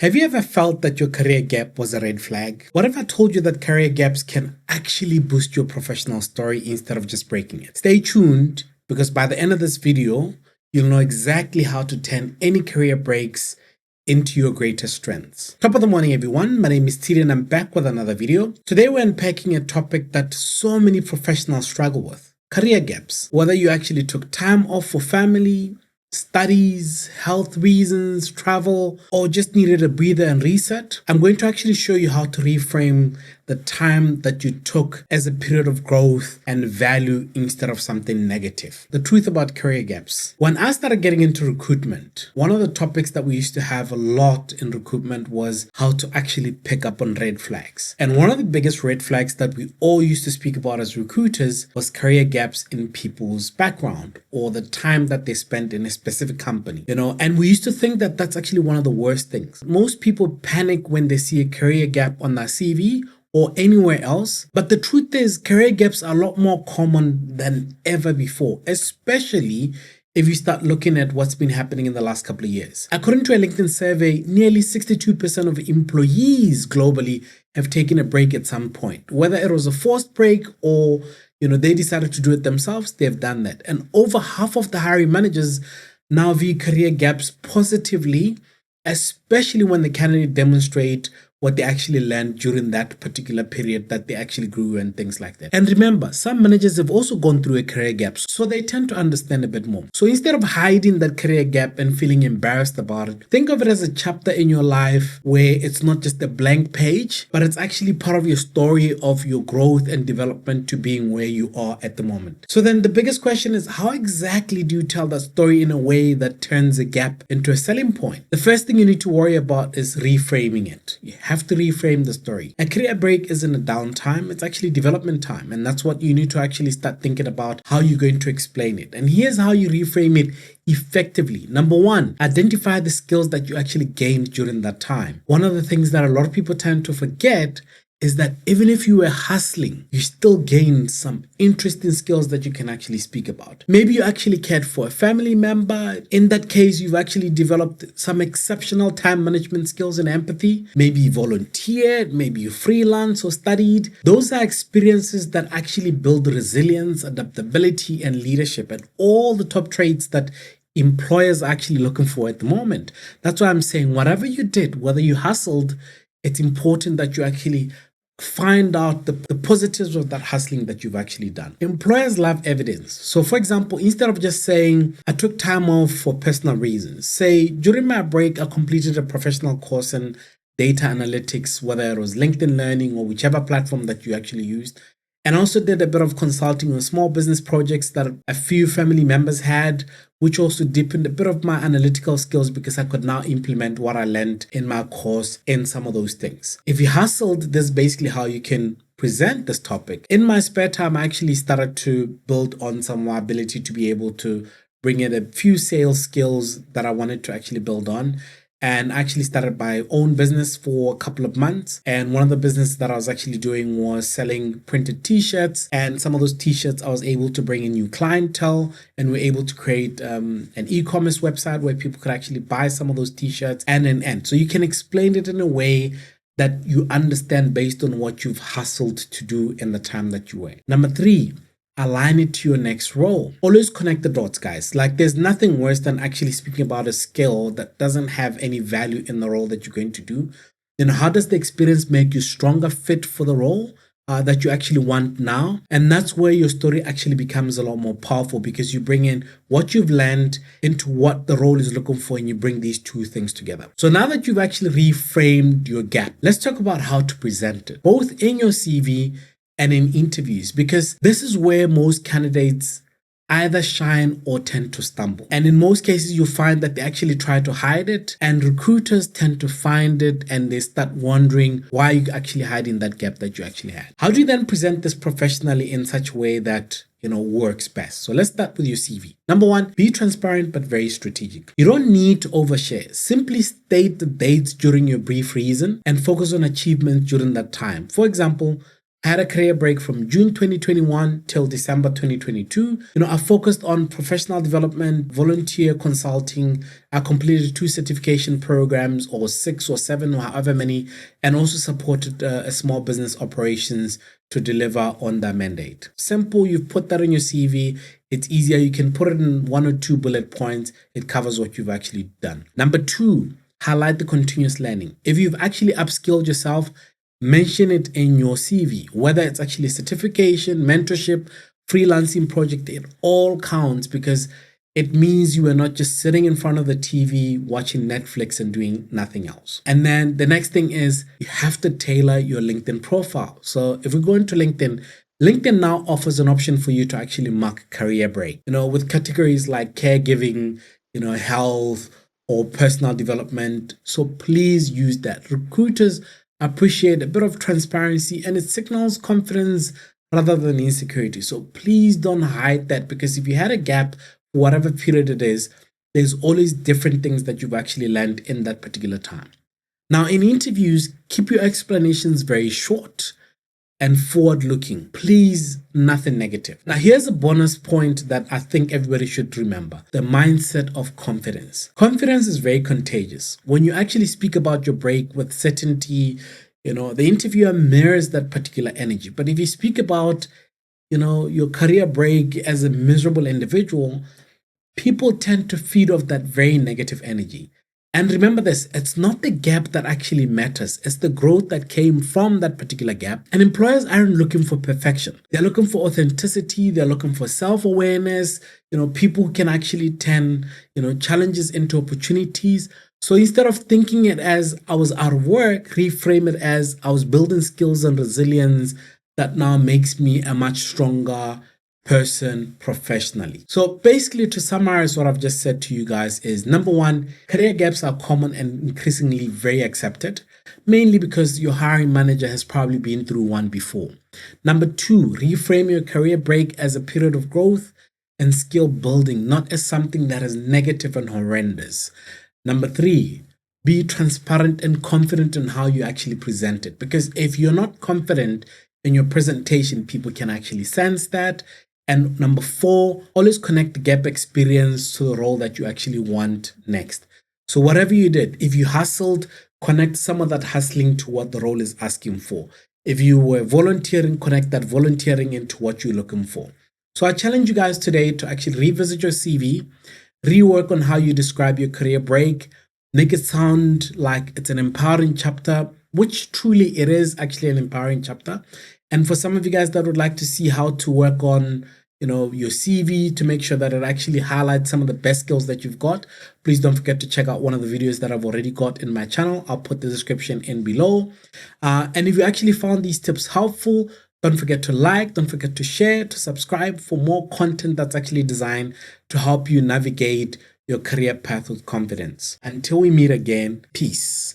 Have you ever felt that your career gap was a red flag? What if I told you that career gaps can actually boost your professional story instead of just breaking it? Stay tuned, because by the end of this video, you'll know exactly how to turn any career breaks into your greatest strengths. Top of the morning, everyone. My name is Tshidi and I'm back with another video. Today we're unpacking a topic that so many professionals struggle with: career gaps. Whether you actually took time off for family, studies, health reasons, travel, or just needed a breather and reset, I'm going to actually show you how to reframe the time that you took as a period of growth and value instead of something negative. The truth about career gaps. When I started getting into recruitment, one of the topics that we used to have a lot in recruitment was how to actually pick up on red flags. And one of the biggest red flags that we all used to speak about as recruiters was career gaps in people's background or the time that they spent in a specific company, and we used to think that that's actually one of the worst things. Most people panic when they see a career gap on their CV or anywhere else. But the truth is, career gaps are a lot more common than ever before, especially if you start looking at what's been happening in the last couple of years. According to a LinkedIn survey, nearly 62% of employees globally have taken a break at some point. Whether it was a forced break or they decided to do it themselves, they've done that. And over half of the hiring managers now view career gaps positively, especially when the candidate demonstrate what they actually learned during that particular period that they actually grew and things like that. And remember, some managers have also gone through a career gap, so they tend to understand a bit more. So instead of hiding that career gap and feeling embarrassed about it, think of it as a chapter in your life where it's not just a blank page, but it's actually part of your story of your growth and development to being where you are at the moment. So then the biggest question is, how exactly do you tell that story in a way that turns a gap into a selling point? The first thing you need to worry about is reframing it. You have to reframe the story. A career break isn't a downtime, it's actually development time. And that's what you need to actually start thinking about, how you're going to explain it. And here's how you reframe it effectively. Number one, identify the skills that you actually gained during that time. One of the things that a lot of people tend to forget is that even if you were hustling, you still gained some interesting skills that you can actually speak about. Maybe you actually cared for a family member. In that case, you've actually developed some exceptional time management skills and empathy. Maybe you volunteered, maybe you freelanced or studied. Those are experiences that actually build resilience, adaptability, and leadership, and all the top traits that employers are actually looking for at the moment. That's why I'm saying whatever you did, whether you hustled, it's important that you actually find out the positives of that hustling that you've actually done. Employers love evidence. So for example, instead of just saying, I took time off for personal reasons, say, during my break, I completed a professional course in data analytics, whether it was LinkedIn Learning or whichever platform that you actually used. And also did a bit of consulting on small business projects that a few family members had, which also deepened a bit of my analytical skills because I could now implement what I learned in my course in some of those things. If you hustled, this is basically how you can present this topic. In my spare time, I actually started to build on some of my ability to be able to bring in a few sales skills that I wanted to actually build on. And I actually started my own business for a couple of months. And one of the businesses that I was actually doing was selling printed t-shirts. And some of those t-shirts, I was able to bring in new clientele, and we're able to create an e-commerce website where people could actually buy some of those t-shirts and. So you can explain it in a way that you understand based on what you've hustled to do in the time that you were. Number three, align it to your next role. Always connect the dots, guys. Like, there's nothing worse than actually speaking about a skill that doesn't have any value in the role that you're going to do. How does the experience make you stronger fit for the role that you actually want now? And that's where your story actually becomes a lot more powerful, because you bring in what you've learned into what the role is looking for, and you bring these two things together. So now that you've actually reframed your gap, let's talk about how to present it, both in your CV and in interviews, because this is where most candidates either shine or tend to stumble. And in most cases, you'll find that they actually try to hide it, and recruiters tend to find it and they start wondering why you're actually hiding that gap that you actually had. How do you then present this professionally in such a way that works best? So let's start with your CV. Number one, be transparent but very strategic. You don't need to overshare. Simply state the dates during your brief reason and focus on achievements during that time. For example, I had a career break from June 2021 till December 2022. I focused on professional development, volunteer consulting. I completed 2 certification programs, or 6 or 7 or however many, and also supported a small business operations to deliver on that mandate. Simple, you've put that on your CV. It's easier. You can put it in 1 or 2 bullet points. It covers what you've actually done. Number 2, highlight the continuous learning. If you've actually upskilled yourself, mention it in your CV, whether it's actually certification, mentorship, freelancing project, it all counts because it means you are not just sitting in front of the TV watching Netflix and doing nothing else. And then the next thing is you have to tailor your LinkedIn profile. So if we go into LinkedIn, LinkedIn now offers an option for you to actually mark career break, with categories like caregiving, health or personal development. So please use that. Recruiters appreciate a bit of transparency, and it signals confidence rather than insecurity. So please don't hide that, because if you had a gap, whatever period it is, there's always different things that you've actually learned in that particular time. Now, in interviews, keep your explanations very short and forward-looking. Please, nothing negative. Now, here's a bonus point that I think everybody should remember: the mindset of confidence. Confidence is very contagious. When you actually speak about your break with certainty, the interviewer mirrors that particular energy. But if you speak about, your career break as a miserable individual, people tend to feed off that very negative energy. And remember this, it's not the gap that actually matters. It's the growth that came from that particular gap. And employers aren't looking for perfection. They're looking for authenticity. They're looking for self-awareness. People who can actually turn, challenges into opportunities. So instead of thinking it as I was out of work, reframe it as I was building skills and resilience that now makes me a much stronger person professionally. So basically, to summarize what I've just said to you guys is, number 1, career gaps are common and increasingly very accepted, mainly because your hiring manager has probably been through one before. Number 2, reframe your career break as a period of growth and skill building, not as something that is negative and horrendous. Number 3, be transparent and confident in how you actually present it, because if you're not confident in your presentation, people can actually sense that. And number 4, always connect the gap experience to the role that you actually want next. So whatever you did, if you hustled, connect some of that hustling to what the role is asking for. If you were volunteering, connect that volunteering into what you're looking for. So I challenge you guys today to actually revisit your CV, rework on how you describe your career break, make it sound like it's an empowering chapter, which truly it is actually an empowering chapter. And for some of you guys that would like to see how to work on your CV to make sure that it actually highlights some of the best skills that you've got, please don't forget to check out one of the videos that I've already got in my channel. I'll put the description in below. And if you actually found these tips helpful, don't forget to like, don't forget to share, to subscribe for more content that's actually designed to help you navigate your career path with confidence. Until we meet again, peace.